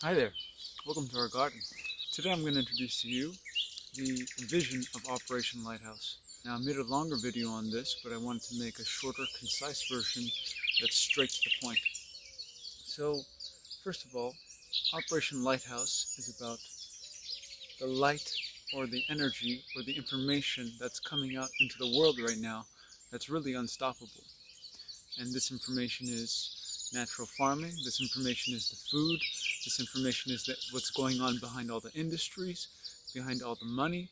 Hi there, welcome to our garden. Today I'm going to introduce to you the vision of Operation Lighthouse. Now I made a longer video on this, but I wanted to make a shorter, concise version that's straight to the point. So, first of all, Operation Lighthouse is about the light or the energy or the information that's coming out into the world right now that's really unstoppable. And this information is natural farming, this information is the food, this information is what's going on behind all the industries, behind all the money.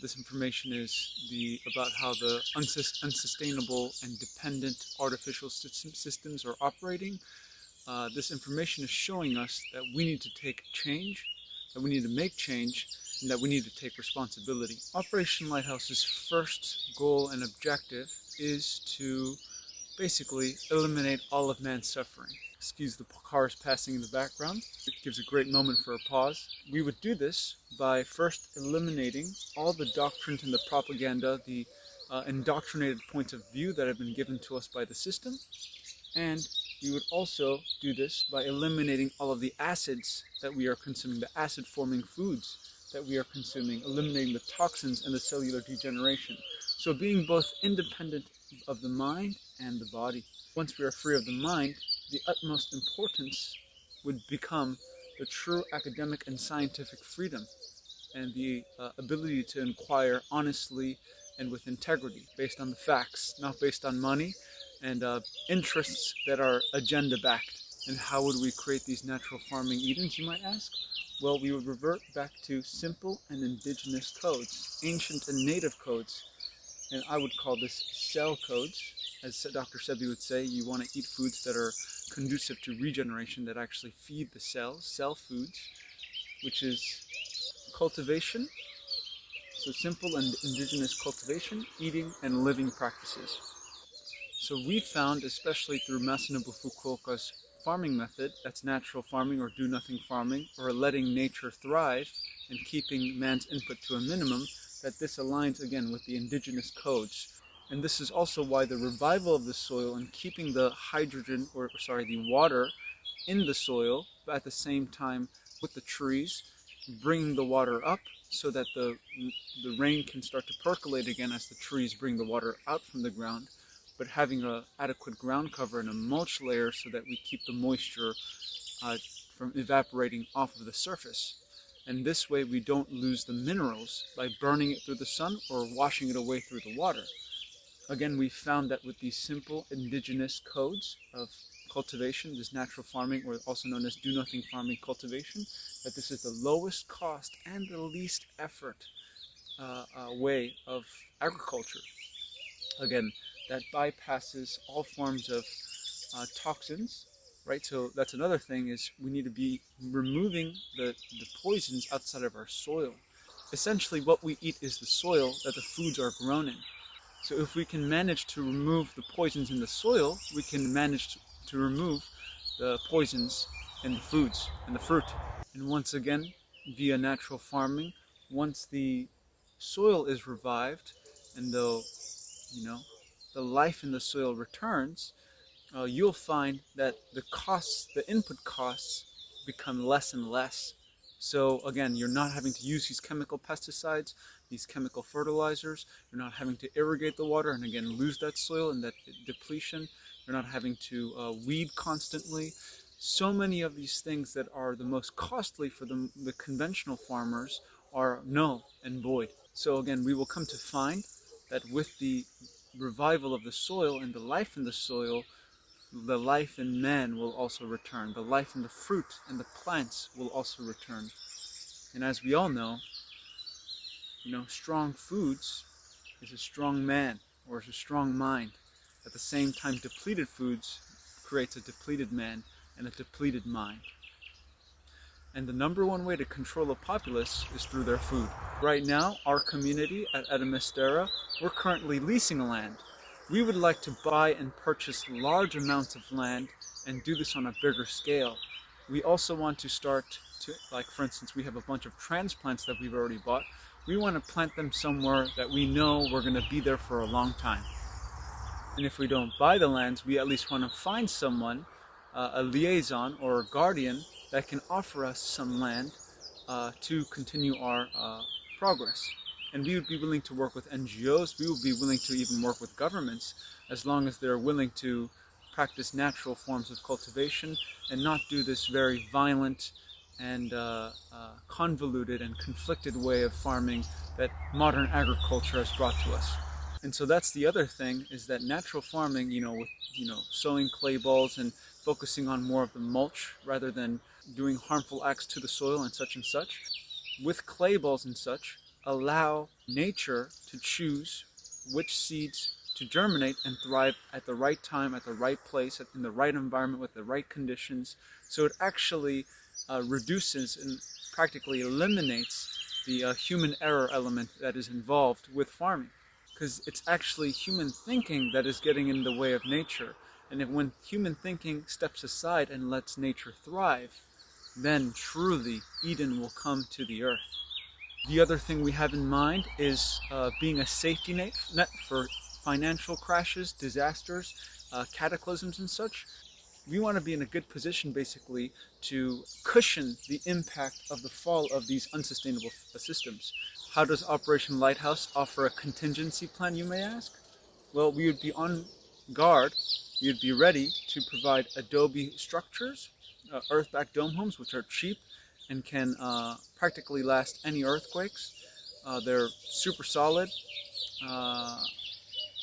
This information is about how the unsustainable and dependent artificial systems are operating. This information is showing us that we need to take change, that we need to make change, and that we need to take responsibility. Operation Lighthouse's first goal and objective is to basically eliminate all of man's suffering. Excuse the cars passing in the background. It gives a great moment for a pause. We would do this by first eliminating all the doctrines and the propaganda, the indoctrinated points of view that have been given to us by the system. And we would also do this by eliminating all of the acids that we are consuming, the acid-forming foods that we are consuming, eliminating the toxins and the cellular degeneration. So being both independent of the mind and the body. Once we are free of the mind, the utmost importance would become the true academic and scientific freedom and the ability to inquire honestly and with integrity, based on the facts, not based on money and interests that are agenda-backed. And how would we create these natural farming Edens, you might ask? Well, we would revert back to simple and indigenous codes, ancient and native codes, and I would call this cell codes. As Dr. Sebi would say, you want to eat foods that are conducive to regeneration, that actually feed the cells, cell foods, which is cultivation, so simple and indigenous cultivation, eating, and living practices. So we found, especially through Masanobu Fukuoka's farming method, that's natural farming or do-nothing farming, or letting nature thrive and keeping man's input to a minimum, that this aligns again with the indigenous codes. And this is also why the revival of the soil and keeping the the water in the soil, but at the same time with the trees, bringing the water up so that the rain can start to percolate again as the trees bring the water out from the ground, but having an adequate ground cover and a mulch layer so that we keep the moisture from evaporating off of the surface. And this way we don't lose the minerals by burning it through the sun or washing it away through the water. Again, we found that with these simple indigenous codes of cultivation, this natural farming, or also known as do-nothing farming cultivation, that this is the lowest cost and the least effort way of agriculture. Again, that bypasses all forms of toxins, right? So that's another thing, is we need to be removing the poisons outside of our soil. Essentially, what we eat is the soil that the foods are grown in. So if we can manage to remove the poisons in the soil, we can manage to remove the poisons in the foods and the fruit. And once again, via natural farming, once the soil is revived and the life in the soil returns, you'll find that the input costs become less and less. So again, you're not having to use these chemical pesticides, these chemical fertilizers. You're not having to irrigate the water and again lose that soil and that depletion. You're not having to weed constantly. So many of these things that are the most costly for the conventional farmers are null and void. So again, we will come to find that with the revival of the soil and the life in the soil, the life in man will also return. The life in the fruit and the plants will also return. And as we all know, strong foods is a strong man or is a strong mind. At the same time, depleted foods creates a depleted man and a depleted mind. And the number one way to control a populace is through their food. Right now, our community at Edamestera, we're currently leasing land. We would like to buy and purchase large amounts of land and do this on a bigger scale. We also want to start to, like for instance, we have a bunch of transplants that we've already bought. We want to plant them somewhere that we know we're going to be there for a long time. And if we don't buy the lands, we at least want to find someone, a liaison or a guardian, that can offer us some land to continue our progress. And we would be willing to work with NGOs, we would be willing to even work with governments as long as they're willing to practice natural forms of cultivation and not do this very violent and convoluted and conflicted way of farming that modern agriculture has brought to us. And so that's the other thing, is that natural farming, with sowing clay balls and focusing on more of the mulch rather than doing harmful acts to the soil and such, with clay balls and such, allow nature to choose which seeds to germinate and thrive at the right time, at the right place, in the right environment, with the right conditions. So it actually reduces and practically eliminates the human error element that is involved with farming. Because it's actually human thinking that is getting in the way of nature. And when human thinking steps aside and lets nature thrive, then truly Eden will come to the earth. The other thing we have in mind is being a safety net for financial crashes, disasters, cataclysms and such. We want to be in a good position basically to cushion the impact of the fall of these unsustainable systems. How does Operation Lighthouse offer a contingency plan, you may ask? Well, we would be on guard, we would be ready to provide adobe structures, earth-backed dome homes, which are cheap and can practically last any earthquakes. They're super solid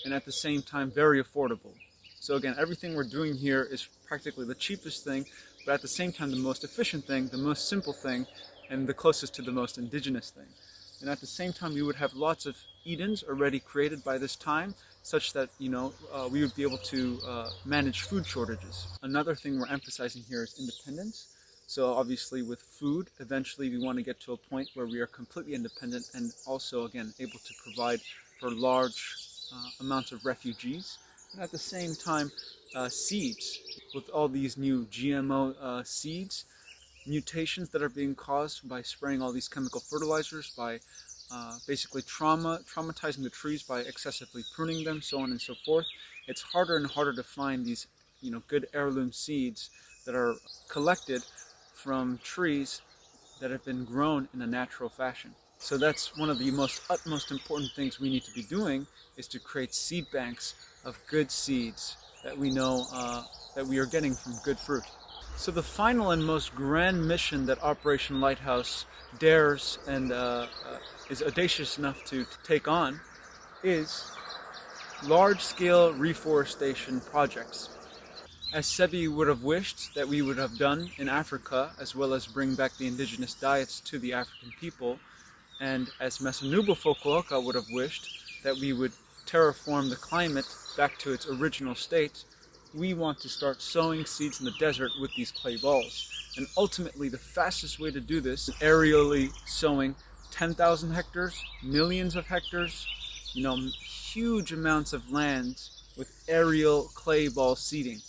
and at the same time very affordable. So again, everything we're doing here is practically the cheapest thing, but at the same time the most efficient thing, the most simple thing, and the closest to the most indigenous thing. And at the same time, we would have lots of Edens already created by this time, such that we would be able to manage food shortages. Another thing we're emphasizing here is independence. So obviously with food, eventually we want to get to a point where we are completely independent and also, again, able to provide for large amounts of refugees. And at the same time, seeds, with all these new GMO seeds, mutations that are being caused by spraying all these chemical fertilizers, by basically traumatizing the trees by excessively pruning them, so on and so forth. It's harder and harder to find these good heirloom seeds that are collected from trees that have been grown in a natural fashion. So that's one of the utmost important things we need to be doing, is to create seed banks of good seeds that we know that we are getting from good fruit. So the final and most grand mission that Operation Lighthouse dares and is audacious enough to take on is large-scale reforestation projects. As Sebi would have wished that we would have done in Africa, as well as bring back the indigenous diets to the African people, and as Masanubo Fukuoka would have wished that we would terraform the climate back to its original state, we want to start sowing seeds in the desert with these clay balls. And ultimately, the fastest way to do this is aerially sowing 10,000 hectares, millions of hectares, huge amounts of land with aerial clay ball seeding.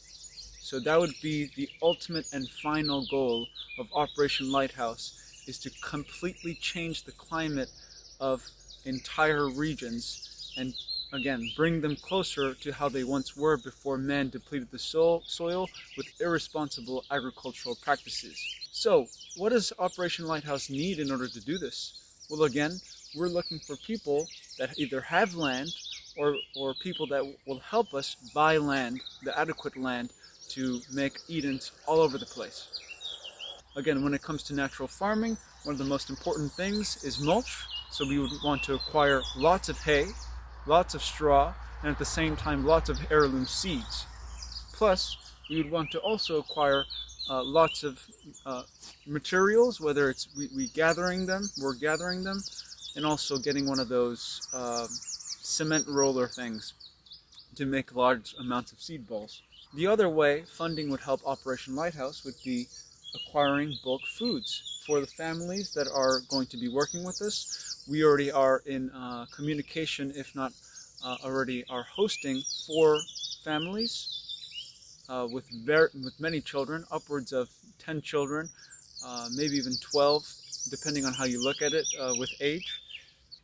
So that would be the ultimate and final goal of Operation Lighthouse, is to completely change the climate of entire regions and again, bring them closer to how they once were before man depleted the soil with irresponsible agricultural practices. So, what does Operation Lighthouse need in order to do this? Well, again, we're looking for people that either have land or people that will help us buy land, the adequate land, to make Edens all over the place. Again, when it comes to natural farming, one of the most important things is mulch. So we would want to acquire lots of hay, lots of straw, and at the same time lots of heirloom seeds. Plus, we would want to also acquire lots of materials, whether it's we're gathering them, and also getting one of those cement roller things to make large amounts of seed balls. The other way funding would help Operation Lighthouse would be acquiring bulk foods for the families that are going to be working with us. We already are in communication, if not already are hosting 4 families with many children, upwards of 10 children, maybe even 12, depending on how you look at it with age.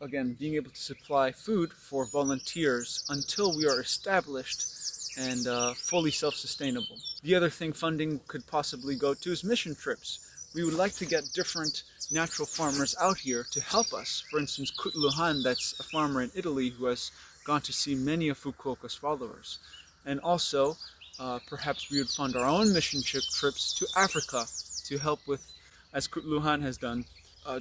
Again, being able to supply food for volunteers until we are established and fully self-sustainable. The other thing funding could possibly go to is mission trips. We would like to get different natural farmers out here to help us. For instance, Luhan, that's a farmer in Italy who has gone to see many of Fukuoka's followers. And also, perhaps we would fund our own mission trips to Africa to help with, as Luhan has done,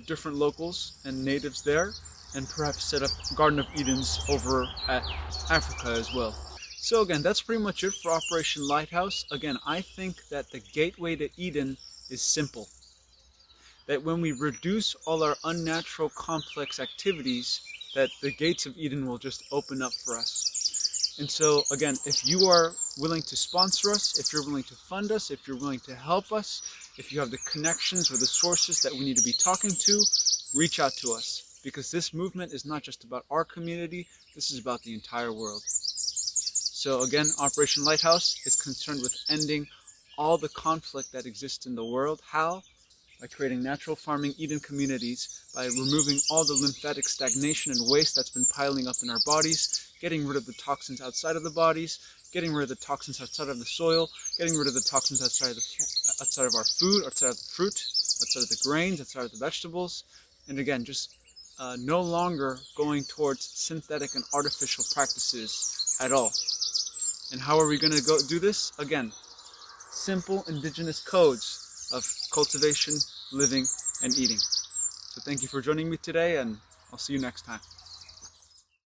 different locals and natives there, and perhaps set up Garden of Edens over at Africa as well. So again, that's pretty much it for Operation Lighthouse. Again, I think that the gateway to Eden is simple. That when we reduce all our unnatural complex activities, that the gates of Eden will just open up for us. And so again, if you are willing to sponsor us, if you're willing to fund us, if you're willing to help us, if you have the connections or the sources that we need to be talking to, reach out to us. Because this movement is not just about our community, this is about the entire world. So again, Operation Lighthouse is concerned with ending all the conflict that exists in the world. How? By creating natural farming Eden communities, by removing all the lymphatic stagnation and waste that's been piling up in our bodies, getting rid of the toxins outside of the bodies, getting rid of the toxins outside of the soil, getting rid of the toxins outside of our food, outside of the fruit, outside of the grains, outside of the vegetables, and again, just no longer going towards synthetic and artificial practices at all. And how are we going to do this? Again, simple indigenous codes of cultivation, living, and eating. So thank you for joining me today, and I'll see you next time.